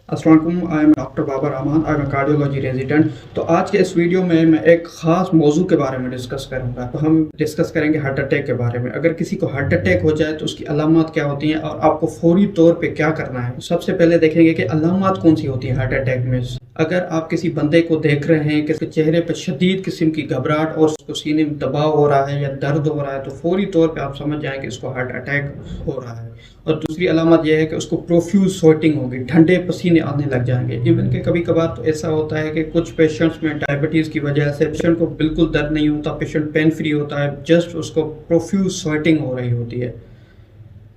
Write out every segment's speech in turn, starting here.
अस्सलाम वालेकुम, I am doctor Babar Rahman, I am cardiology resident. तो आज के इस वीडियो में मैं एक ख़ास मौजू के बारे में डिस्कस करूंगा। तो हम डिस्कस करेंगे हार्ट अटैक के बारे में। अगर किसी को हार्ट अटैक हो जाए तो उसकी अलामत क्या होती हैं और आपको फौरी तौर पे क्या करना है। सबसे पहले देखेंगे कि अलामत कौन सी होती है हार्ट अटैक में। अगर आप किसी बंदे को देख रहे हैं कि उसके चेहरे पर शदीद किस्म की घबराहट और उसको सीने में दबाव हो रहा है या दर्द हो रहा है, तो फौरी तौर पे आप समझ जाएं कि इसको हार्ट अटैक हो रहा है। और दूसरी अलामत यह है कि उसको प्रोफ्यूज स्वेटिंग होगी, ठंडे पसीने आने लग जाएंगे। इवन कि कभी कभार तो ऐसा होता है कि कुछ पेशेंट्स में डायबिटीज़ की वजह से पेशेंट को बिल्कुल दर्द नहीं होता, पेशेंट पेन फ्री होता है, जस्ट उसको प्रोफ्यूज स्वेटिंग हो रही होती है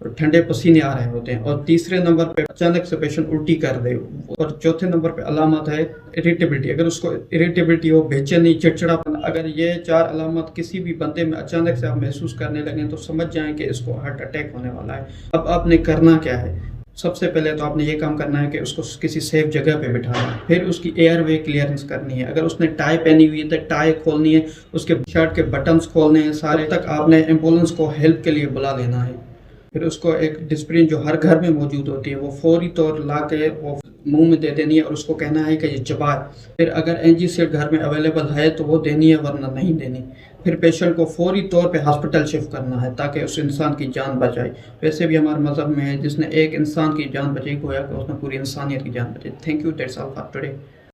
और ठंडे पसीने आ रहे होते हैं। और तीसरे नंबर पे अचानक से पेशेंट उल्टी कर दे। और चौथे नंबर पे अलामत है इरिटेबिलिटी। अगर उसको इरिटेबिलिटी हो, बेचैनी, चिड़चिड़ापन, अगर ये चार अलामत किसी भी बंदे में अचानक से आप महसूस करने लगें तो समझ जाएं कि इसको हार्ट अटैक होने वाला है। अब आपने करना क्या है? सबसे पहले तो आपने ये काम करना है कि उसको किसी सेफ जगह पे बिठाना है। फिर उसकी एयर वे क्लियरेंस करनी है। अगर उसने टाई पहनी हुई है तो टाई खोलनी है, उसके शर्ट के बटन्स खोलने हैं सारे। तक आपने एम्बुलेंस को हेल्प के लिए बुला लेना है। फिर उसको एक डिस्प्रिन जो हर घर में मौजूद होती है वो फौरी तौर ला के वो मुंह में दे देनी है और उसको कहना है कि ये चबाए। फिर अगर एनजी सीट घर में अवेलेबल है तो वो देनी है, वरना नहीं देनी। फिर पेशेंट को फौरी तौर पे हॉस्पिटल शिफ्ट करना है ताकि उस इंसान की जान बचाए। वैसे भी हमारे मज़हब में है जिसने एक इंसान की जान बचाई गोया कि उसने पूरी इंसानियत की जान बचाई। Thank you, that's all for today.